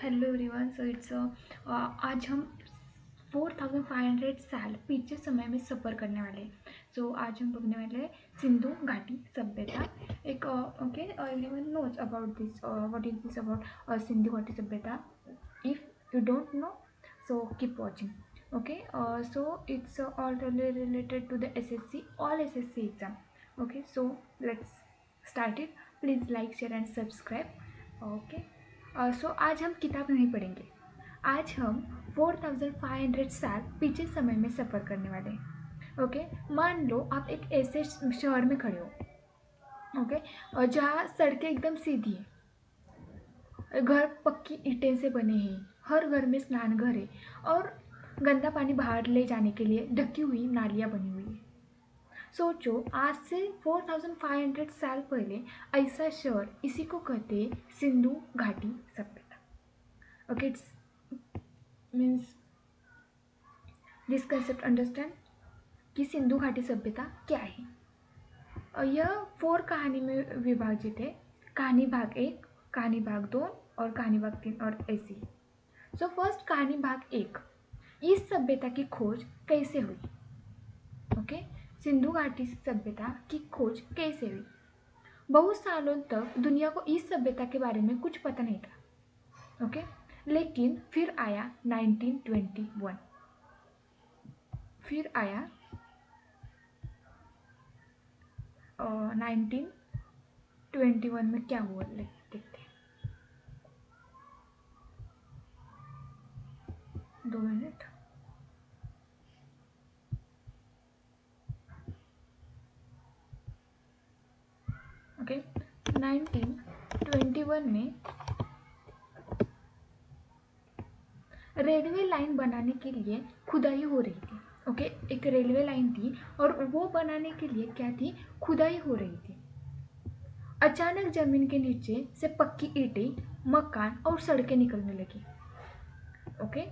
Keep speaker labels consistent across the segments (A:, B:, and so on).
A: Hello everyone. So it's आज हम 4500 साल पीछे समय में सफ़र करने वाले हैं। आज हम पढ़ने वाले हैं सिंधु घाटी सभ्यता। एक okay, everyone knows about this. What is this about Sindhu घाटी सभ्यता? If you don't know, so keep watching. Okay, so it's all related to the SSC, all SSC exam. Okay, so let's start it. Please like, share and subscribe. Okay. सो आज हम किताब नहीं पढ़ेंगे। आज हम 4500 साल पीछे समय में सफ़र करने वाले हैं। ओके, मान लो आप एक ऐसे शहर में खड़े हो, ओके, और जहाँ सड़कें एकदम सीधी है, घर पक्की ईंटें से बने हैं, हर घर में स्नान घर है और गंदा पानी बाहर ले जाने के लिए ढकी हुई नालियाँ बनी हुई है। सोचो, आज से 4500 साल पहले ऐसा शहर, इसी को कहते हैं सिंधु घाटी सभ्यता। Okay, it's means this concept understand कि सिंधु घाटी सभ्यता क्या है। यह 4 कहानी में विभाजित है। कहानी भाग 1, कहानी भाग 2 और कहानी भाग 3 और ऐसी। सो फर्स्ट कहानी भाग 1, इस सभ्यता की खोज कैसे हुई। ओके, सिंधु घाटी सभ्यता की खोज कैसे हुई। बहुत सालों तक दुनिया को इस सभ्यता के बारे में कुछ पता नहीं था। ओके, लेकिन फिर आया 1921। फिर आया 1921 में क्या हुआ देखते हैं। 2 मिनट। ओके, 1921 में रेलवे लाइन बनाने के लिए खुदाई हो रही थी। ओके, एक रेलवे लाइन थी और वो बनाने के लिए क्या थी, खुदाई हो रही थी। अचानक जमीन के नीचे से पक्की ईंटें, मकान और सड़कें निकलने लगी। ओके,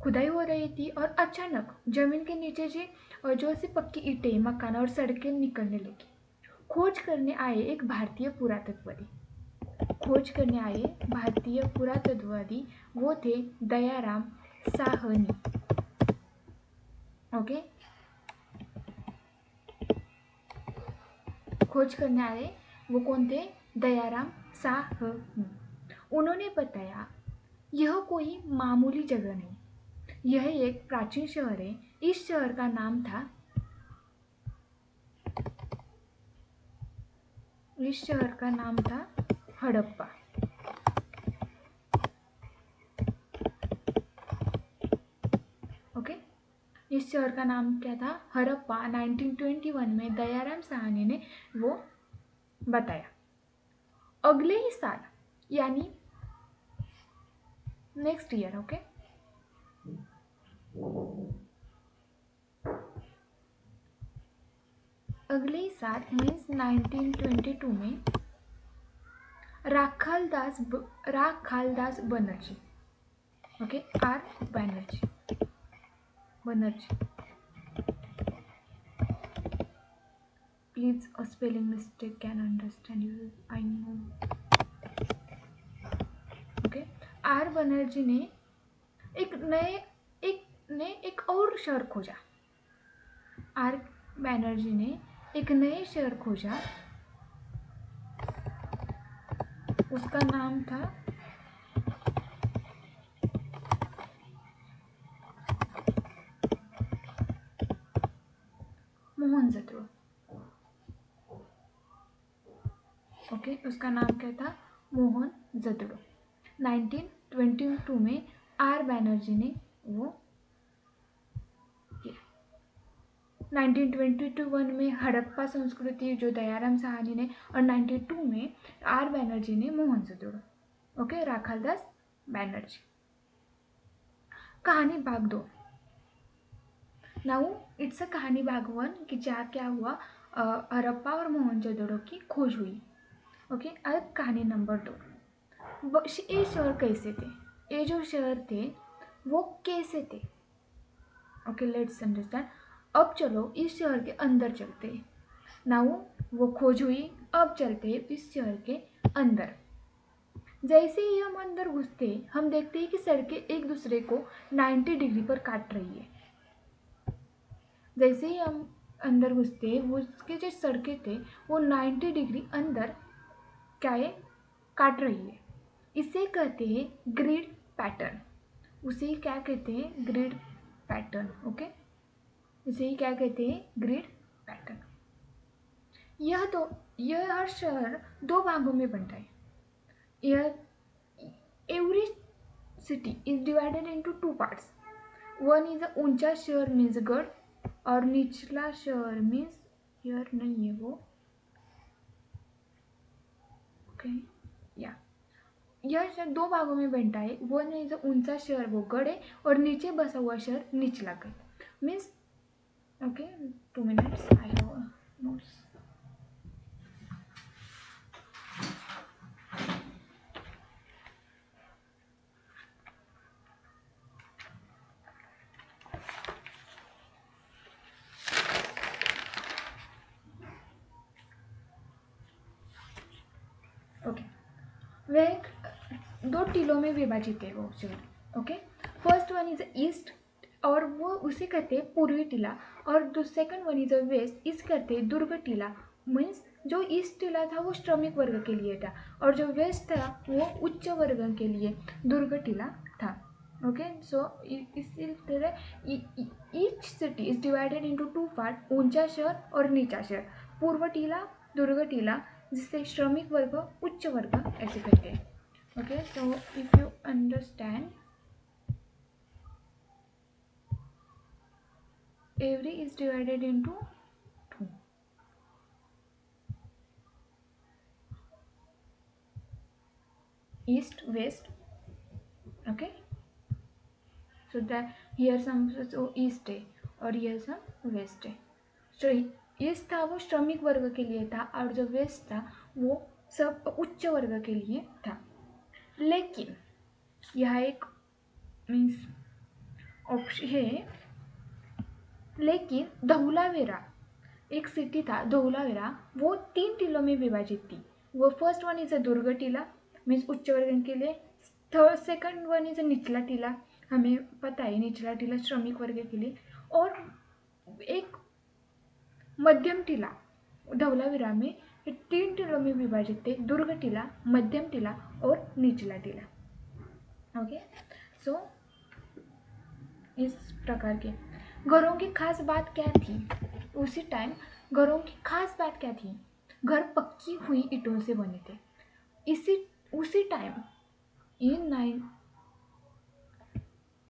A: खुदाई हो रही थी और अचानक जमीन के नीचे से जो सी पक्की ईंटें, मकान और सड़कें निकलने लगी। खोज करने आए एक भारतीय पुरातत्ववादी, खोज करने आए भारतीय पुरातत्ववादी, वो थे दयाराम साहनी। ओके, खोज करने आए वो कौन थे, दयाराम साहनी। उन्होंने बताया यह कोई मामूली जगह नहीं, यह एक प्राचीन शहर है। इस शहर का नाम था, इस शहर का नाम था हड़प्पा। ओके, इस शहर का नाम क्या था, हड़प्पा। 1921 में दयाराम साहनी ने वो बताया। अगले ही साल यानी नेक्स्ट ईयर, ओके, अगले ही साल मीन्स 1922 में Rakhaldas Banerjee, okay, R Banerjee, please spelling mistake can understand you, I know. Okay, R Banerjee ने एक और शहर खोजा। आर बनर्जी ने एक नए शहर खोजा, उसका नाम था मोहनजोदड़ो। ओके, उसका नाम क्या था, मोहनजोदड़ो। 1922 में आर बनर्जी ने वो किया। 1921 में हड़प्पा संस्कृति जो दयाराम साहनी ने, और 92 में आर बनर्जी ने मोहनजोदड़ो। ओके, राखालदास बनर्जी। कहानी भाग 2। नाउ इट्स अ कहानी भाग 1 कि जहाँ क्या हुआ, हड़प्पा और मोहनजोदड़ो की खोज हुई। ओके, अब कहानी नंबर 2, ये शहर कैसे थे, ये जो शहर थे वो कैसे थे। Okay, let's understand. अब चलो इस शहर के अंदर चलते हैं। नाउ वो खोज हुई, अब चलते हैं इस शहर के अंदर। जैसे ही हम अंदर घुसते हैं हम देखते हैं कि सड़कें एक दूसरे को 90 डिग्री पर काट रही है। जैसे ही हम अंदर घुसते हैं वो उसके जो सड़कें थे वो 90 डिग्री अंदर क्या है, काट रही है। इसे कहते हैं ग्रिड पैटर्न। उसे क्या कहते हैं, ग्रिड पैटर्न। ओके, इसे ही क्या कहते हैं, ग्रिड पैटर्न। यह हर शहर दो भागों में बनता है। यह every city is divided into two parts. One is ऊंचा शहर मीन्स गढ़, और निचला शहर मीन्स हियर नहीं है वो। ओके, या यह शहर दो भागों में बनता है। वन इज ऊंचा शहर वो गढ़ है, और नीचे बसा हुआ शहर निचला गढ़ means. Okay, 2 minutes I have notes. Okay, वह दो टीलों में विभाजित है वो शहर। Okay, first one is east, और वो उसे कहते हैं पूर्वी टीला, और जो सेकंड वन इज वेस्ट, इस कहते हैं दुर्ग टीला। मीन्स जो ईस्ट टीला था वो श्रमिक वर्ग के लिए था, और जो वेस्ट था वो उच्च वर्ग के लिए दुर्ग टीला था। ओके, सो इसी तरह each city is divided into two part, ऊंचा शहर और नीचा शहर, पूर्व टीला, दुर्ग टीला, जिसे श्रमिक वर्ग, उच्च वर्ग ऐसे कहते हैं। Okay, so if you understand, every is divided into two. East, west. Okay, so that here some so east है और here some west है। So ईस्ट था वो श्रमिक वर्ग के लिए था, और जो वेस्ट था वो सब उच्च वर्ग के लिए था। लेकिन यह एक मीन्स ऑप्शन है, लेकिन धौलावीरा एक सिटी था, धौलावीरा, वो 3 टीलों में विभाजित थी। वो फर्स्ट वन इज अ दुर्ग टीला मीन्स उच्च वर्ग के लिए, third second one is a निचला टीला, हमें पता है निचला टीला श्रमिक वर्ग के लिए, और एक मध्यम टीला। धौलावीरा में 3 टीलों में विभाजित थे, दुर्ग टीला, मध्यम टीला और निचला टीला। ओके, सो इस प्रकार के घरों की खास बात क्या थी उसी टाइम, घरों की खास बात क्या थी, घर पक्की हुई ईंटों से बने थे। इसी उसी टाइम इन